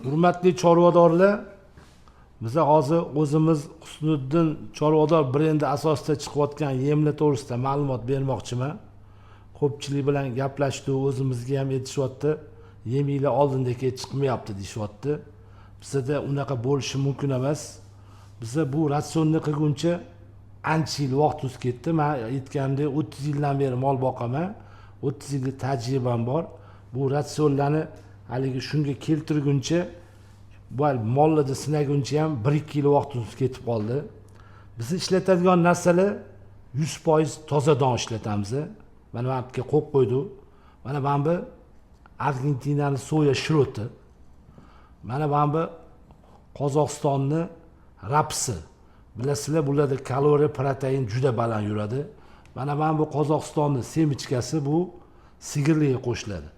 Hurmatli chorvadorlar, biz hozir o'zimiz Husniddin chorvador brendi asosida chiqayotgan yemlar to'g'risida ma'lumot bermoqchiman. Ko'pchilik bilan gaplashdik, o'zimizga ham aytishyapti, yeminglar oldindagi chiqmayapti deyishyapti. Bizda unaqa bo'lishi mumkin emas. Biza bu ratsionni qilguncha ancha yil vaqt o'tib ketdi. Men aytgandek 30 yildan beri mol boqaman. 30 yillik tajribam bor. Bu ratsionlarni haligi shunga keltirguncha, bu mollarda sinaguncha ham 1-2 yil vaqt o'tib ketib qoldi. Biz ishlatadigan narsalar 100% toza don ishlatamiz. Mana bu yerga qo'yib qo'ydik. Mana bu Argentinaning soya shiroti. Mana bu Qozog'istonning rapsi. Bilasizlar, bularda kaloriya, protein juda baland yuradi. Mana bu Qozog'istonning semichkasi, bu sigirliga qo'shiladi.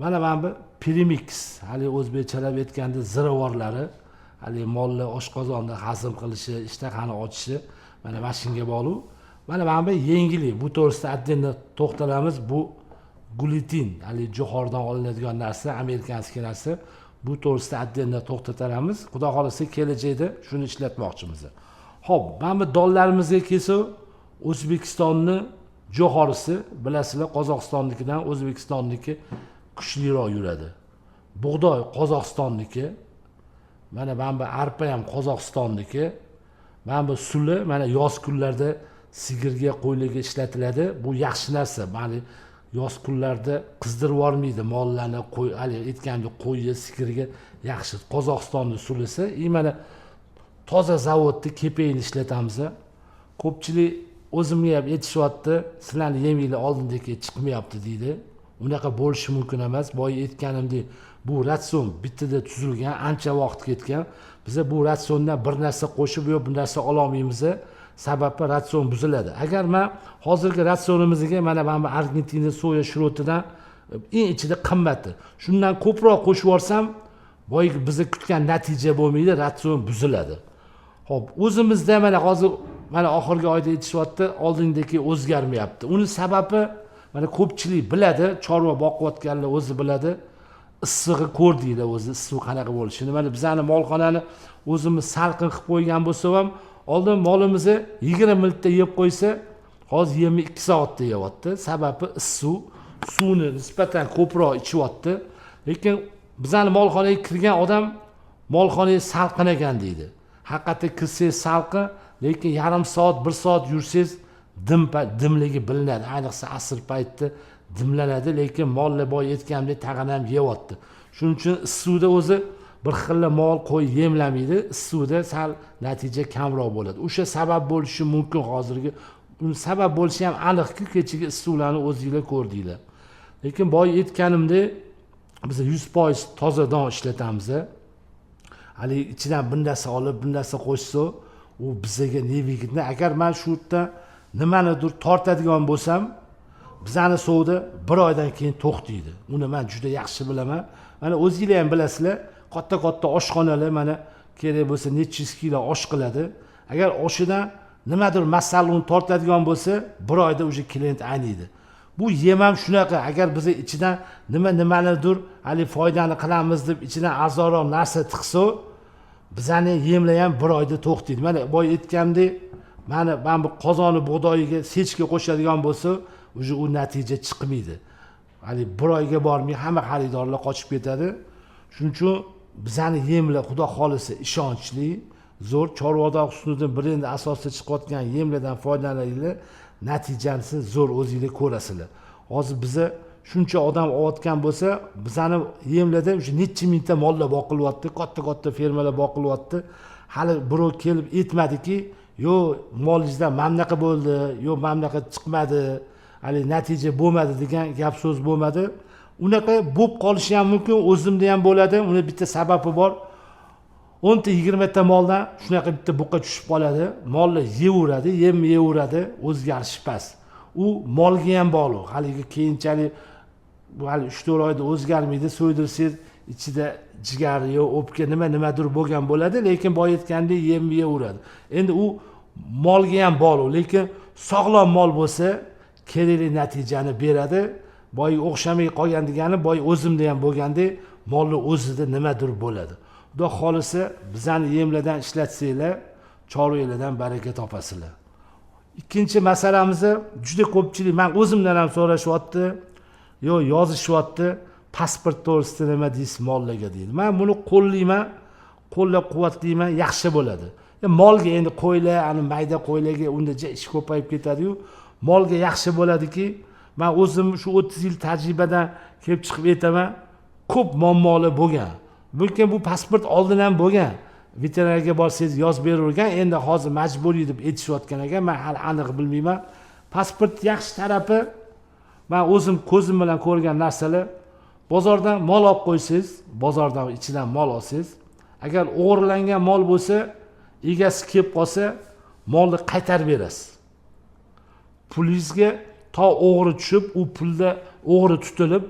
Mana bu premix, hali o'zbekchalab aytganda ziravorlari, hali molni oshqozonda hazm qilishi, ishtahani ochishi, mana mashinaga bog'liq. Mana bu yengillik, bu to'g'risida atdenda to'xtalamiz. Bu glutin, hali jo'xoridan olinadigan narsa, amerikanskiy narsa. Bu to'g'risida atdenda to'xtatamiz. Xudo xolasa kelajakda shuni ishlatmoqchimiz. Xo'p, mana bu donlarimizga kelsa, O'zbekistonning jo'xorisi, bilasizlar, Qozog'istonnikidan O'zbekistonniki kuchliroq yuradi. Bug'doy Qozog'istonniki, mana bu arpa ham Qozog'istonniki, mana bu suli, mana yoz kunlarda sigirga, qo'ylarga ishlatiladi. Bu yaxshi narsa. Mana yoz kunlarda qizdirib yormaydi mollarni, qo'y, hali aytgandek qo'yga, sigirga yaxshi. Qozog'istonning sulisi, mana toza zavodda kepayini ishlatamiz. Ko'pchilik o'zimga ham aytishyapti, sizlarning yeminglar oldindagi chiqmayapti deydi. Unaqa bo'lishi mumkin emas. Boya aytganimdek, bu ratsion bittada tuzilgan, ancha vaqt ketgan. Biz bu ratsiondan bir narsa qo'shib yo bir narsa ololmaymiz. Sababi ratsion buziladi. Agar men hozirgi ratsionimizga mana bu Argentina soya shirotidan eng ichida qimmati, shundan ko'proq qo'shib yuborsam, boyagi biz kutgan natija bo'lmaydi, ratsion buziladi. Xo'p, o'zimizda mana hozir mana oxirgi oyda aytishyapti, oldingdagi o'zgarmayapti. Uning sababi mana ko'pchilik biladi, chorva boqayotganlar o'zi biladi. Issig'i ko'rdinglar o'zi, issiq qanaqa bo'lishini. Mana bizani molxonani o'zimiz salqin qilib qo'ygan bo'lsa ham, oldin molimizni 20 minutda yeb qo'ysa, hozir 22 soatda yeyapti. Sababi issiq, suvni nisbatan ko'proq ichyapti. Lekin bizani molxonaga kirgan odam molxonaga salqin ekan deydi. Haqiqatda kirsangiz salqin, lekin yarim soat, 1 soat yursangiz dimligi bilinadi. Ayniqsa asr paytida dimlanadi, lekin mollar boy aytganimdek tag'in ham yeyapti. Shuning uchun issiqda o'zi bir xilla mol qo'y yemlamaydi, issiqda sal natija kamroq bo'ladi. O'sha sabab bo'lishi mumkin hozirgi. Sabab bo'lishi ham aniqki, kechagi issiqlarni o'zingizlar ko'rdinglar. Lekin boy aytganimdek, biz 100% toza don ishlatamiz. Hali ichidan bir narsa olib, bir narsa qo'shsa, u bizga nevigitni, agar men shu yerda nimanidir tortadigan bo'lsam, bizani suvda 1 oydan keyin to'xtaydi. Uni men juda yaxshi bilaman. Mana o'zingizlar ham bilasizlar, katta oshxonalar mana kerak bo'lsa necha yuz kilo osh qiladi. Agar oshidan nimadir masalani tortadigan bo'lsa, 1 oyda o'sha klient ayniydi. Bu yem ham shunaqa, agar biz ichidan nimanidir hali foydani qilamiz deb ichidan arzonroq narsa tiqsa, bizani yemlar ham 1 oyda to'xtaydi. Mana boy aytgandek, mana bu qozoni bug'doyiga sechga qo'shadigan bo'lsa, o'sha u natija chiqmaydi. Hali 1 oyga bormay hamma xaridorlar qochib ketadi. Shuning uchun bizani yemlar xudo xolisa ishonchli, zo'r, chorvador Husniddin brendi asosida chiqayotgan yemlardan foydalaninglar, natijasi zo'r o'zingizlar ko'rasizlar. Hozir biza shuncha odam olayotgan bo'lsa, bizani yemlarda o'sha necha mingta mollar boqilyapti, katta fermalar boqilyapti. Hali birov kelib aytmadiki, "Yo, molingizda mamnaqa bo'ldi, yo mamnaqa chiqmadi, hali natija bo'lmadi" degan gap so'z bo'lmadi. Unaqa bo'lib qolishi ham mumkin, o'zimda ham bo'ladi. Uni bitta sababi bor. 10 ta 20 ta moldan shunaqa bitta buqa tushib qoladi. Mollar yeyaveradi, yeyveradi, o'zgarishi past. U molga ham bog'liq. Haligi keyinchalik bu hali 3-4 oyda o'zgarmaydi. So'ydirsangiz ichida jigar yo o'pka nimadir bo'lgan bo'ladi, lekin boy aytgandek yeyveradi. Endi u molga ham bog'liq, lekin sog'lom mol bo'lsa, kerakli natijani beradi. Boy o'xshamay qolgan degani, boy o'zimda ham bo'lgandek, molni o'zida nimadir bo'ladi. Xudo xolisa bizani yemlardan ishlatsanglar, chorvalardan baraka topasizlar. Ikkinchi masalamizni juda ko'pchilik men o'zimdan ham so'rashyapti, yo yozishyapti, pasport to'g'risida nima deysiz mollarga deydi. Men buni qo'llayman, qo'llab-quvvatlayman, yaxshi bo'ladi. Molga endi qo'ylar, ani mayda qo'ylarga unda ish ko'payib ketadi-yu, molga yaxshi bo'ladiki, men o'zim shu 30 yil tajribadan kelib chiqib aytaman, ko'p muammolar bo'lgan. Lekin bu pasport oldin ham bo'lgan. Veterinarga borsangiz yozib beravergan, endi hozir majburiy deb aytishayotgan ekan, men hali aniq bilmayman. Pasport yaxshi tarafi, men o'zim ko'zim bilan ko'rgan narsalar, bozordan mol olib qo'ysangiz, bozordan ichidan mol olsangiz, agar o'g'irlangan mol bo'lsa, egasi kelib qolsa, molni qaytarib berasiz. Pulingizga to o'g'ri tushib, u pulda o'g'ri tutilib,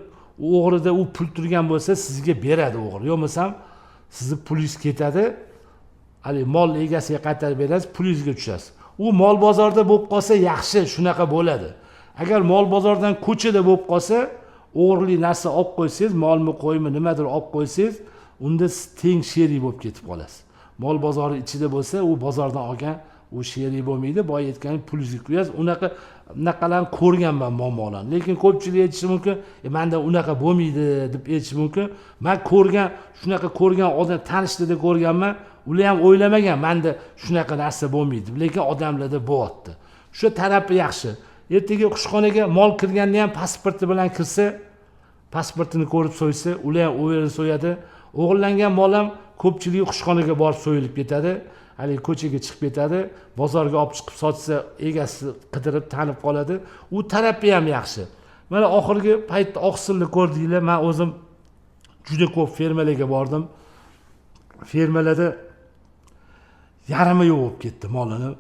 o'g'rida u pul turgan bo'lsa, sizga beradi o'g'ri. Yo'qmasam, sizni pulingiz ketadi. Hali mol egasiga qaytarib berasiz, pulingizga tushasiz. U mol bozorda bo'lib qolsa, yaxshi, shunaqa bo'ladi. Agar mol bozordan ko'chada bo'lib qolsa, o'g'irli narsa olib qo'ysangiz, molmi, qo'ymi, nimadir olib qo'ysangiz, unda siz teng sherik bo'lib ketib qolasiz. Mol bozori ichida bo'lsa, u bozordan olgan u sherik bo'lmaydi, boy aytgan pulingizga qo'yasiz. Unaqalarni ko'rganman muammolarni. Lekin ko'pchilik aytishi mumkin, menda unaqa bo'lmaydi deb aytishi mumkin. Men ko'rgan, shunaqa ko'rgan odam tanishlarda ko'rganman. Ular ham o'ylamagan, menda shunaqa narsa bo'lmaydi, lekin odamlarda bo'lyapti. Shu tarafi yaxshi. Ertaga qushxonaga mol kirganda ham pasporti bilan kirsa, pasportini ko'rib so'ysa, ular ham o'verini so'yadi. O'g'irlangan mol ham ko'pchilik qushxonaga borib so'yilib ketadi. Hali ko'chaga chiqib ketadi, bozorga olib chiqib sotsa, egasi qidirib tanib qoladi. U tarafi ham yaxshi. Mana oxirgi paytda oqsilni ko'rdinglar, men o'zim juda ko'p fermalarga bordim. Fermalarda yarimi yo'q bo'lib ketdi molini.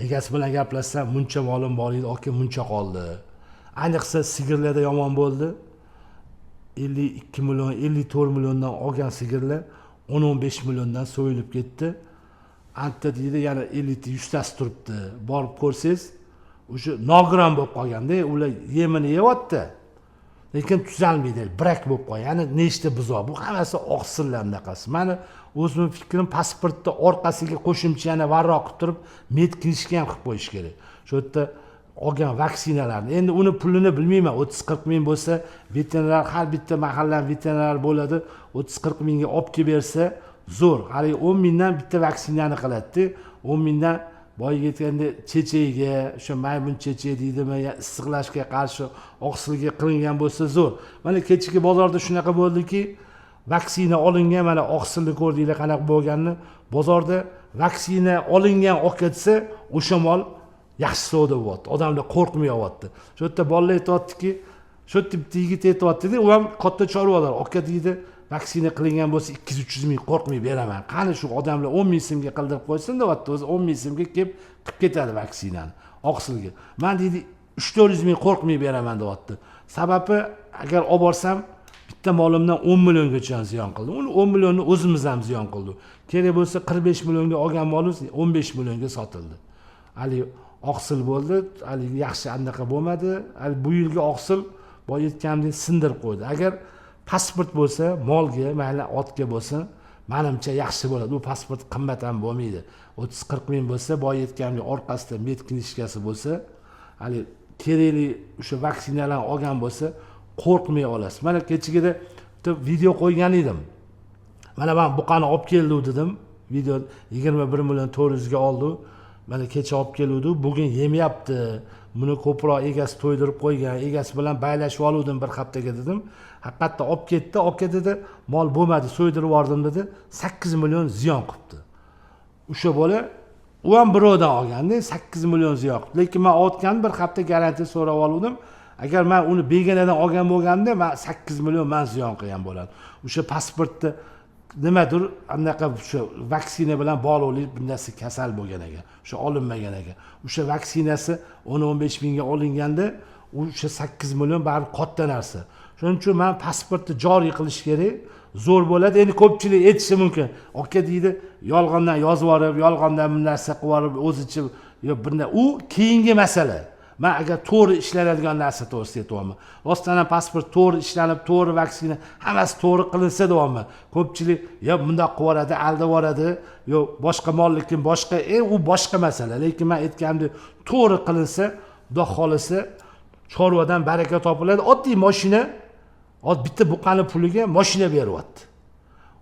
Egasi bilan gaplashsam, muncha molim bor edi, aka muncha qoldi. Ayniqsa sigirlarda yomon bo'ldi. 52 million, 54 milliondan olgan sigirlar 10-15 milliondan so'yilib ketdi. Anta deydi, yana 50-100 tasi turibdi. Borib ko'rsangiz, o'sha nogiron bo'lib qolganda, ular yemini yeyapti. Lekin tuzalmaydi, brak bo'lib qolgan. Ya'ni nechta buzoq. Bu hammasi oqsillardaqasi. Meni o'zimning fikrim, pasportda orqasiga qo'shimcha yana varroq qilib turib, medkinishga ham qilib qo'yish kerak. Shu yerda olgan vaksinalarni. Endi uni pulini bilmayman, 30-40 ming bo'lsa, veterinar har bitta mahallaning veterinari bo'ladi, 30-40 mingga olib kelib bersa, zo'r. Hali 10 mingdan bitta vaksinani qiladi. 10 mingdan boyga aytganda checheyga, o'sha maymun chechey deydimi, issiqlashga qarshi oqsilga qilingan bo'lsa zo'r. Mana kechagi bozorda shunaqa bo'ldiki, vaksina olingan, mana oqsilni ko'rdinglar qanaqa bo'lganini, bozorda vaksina olingan olib ketsa, o'sha mol yaxshi savdo bo'lyapti. Odamlar qo'rqmayapti. Shu yerda bolalar aytayaptiki, shu yerda bitta yigit aytayapti-da, u ham katta chorvalar, aka deydi, vaksina qilingan bo'lsa 200-300 ming qo'rqmay beraman. Qani shu odamlar 10 ming so'mga qildirib qo'ysin, deyapti. O'zi 10 ming so'mga kelib qilib ketadi vaksinani, oqsilga. Men deydi 300-400 ming qo'rqmay beraman, deyapti. Sababi, agar olib borsam, bitta molimdan 10 milliongacha ziyon qildi. Uni 10 millionni o'zimiz ham ziyon qildik. Kerak bo'lsa 45 millionga olgan molimiz 15 millionga sotildi. Hali oqsil bo'ldi, hali yaxshi anaqa bo'lmadi. Hali bu yilgi oqsil boy aytganimdek sindirib qo'ydi. Agar pasport bo'lsa, molga, mayli otga bo'lsin, menimcha yaxshi bo'ladi. U pasport qimmat ham bo'lmaydi. 30-40 ming bo'lsa, boy aytganimdek orqasida medkinishkasi bo'lsa, hali kerakli o'sha vaksinalarni olgan bo'lsa, qo'rqmay olasiz. Mana kechagida video qo'ygan edim. Mana men buqani olib keldim dedim. Video 21 million 400 ga oldi. Mana kecha olib keluvdi, bugun yemayapti. Buni ko'proq egasi to'ydirib qo'ygan, egasi bilan baylashib oluvdim bir haftaga dedim. Haqiqatda olib ketdi, aka dedi, mol bo'lmadi, so'ydirib yubordim dedi. 8 million ziyon qilibdi. O'sha bola u ham birovdan olganda 8 million ziyon qilibdi. Lekin men otgan bir hafta garantiya so'rab oldim. Agar men uni begonadan olgan bo'lganda, men 8 million men ziyon qilgan bo'lardim. O'sha pasportda nimadir anaqa o'sha vaksina bilan bog'liq bir narsa kasal bo'lgan ekan. O'sha olinmagan ekan. O'sha vaksinasi 10-15 mingga olinganda, o'sha 8 million baribir katta narsa. Shuning uchun men pasportni joriy qilish kerak. Zo'r bo'ladi. Endi ko'pchilik aytishi mumkin. Aka deydi, yolg'ondan yozib yuborib, yolg'ondan bir narsa qilib yuborib, o'zicha yo bunday u keyingi masala. Men agar to'g'ri ishlanadigan narsa to'g'risida aytyapman. Rostdan pasport to'g'ri ishlanib, to'g'ri vaksina, hammasi to'g'ri qilinsa deyapman. Ko'pchilik yo bundoq qilib yuboradi, aldab yuboradi, yo boshqa mol lekin boshqa, u boshqa masala. Lekin men aytganimdek, to'g'ri qilinsa, Xudo xolisa chorvadan baraka topiladi. Oddiy mashina, bitta buqani puliga mashina beryapti.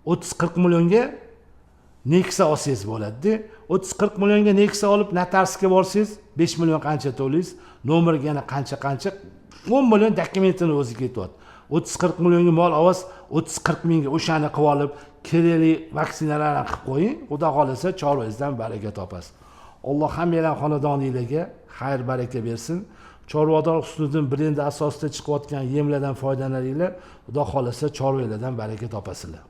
30-40 millionga Nexia olsangiz bo'ladi. 30-40 millionga Nexia olib notarsga borsangiz 5 million qancha to'laysiz, nomerga yana qancha 10 million dokumentini o'zi ketyapti. 30-40 millionga mol olasiz, 30-40 mingga o'shani qilib olib, kerakli vaksinalarni qilib qo'ying. Xudo xolasa chorvangizdan baraka topasiz. Alloh hammalar xonadoningizga xayr baraka bersin. Chorvador Husniddin brendi asosida chiqayotgan yemlardan foydalaninglar. Xudo xolasa chorvalardan baraka topasizlar.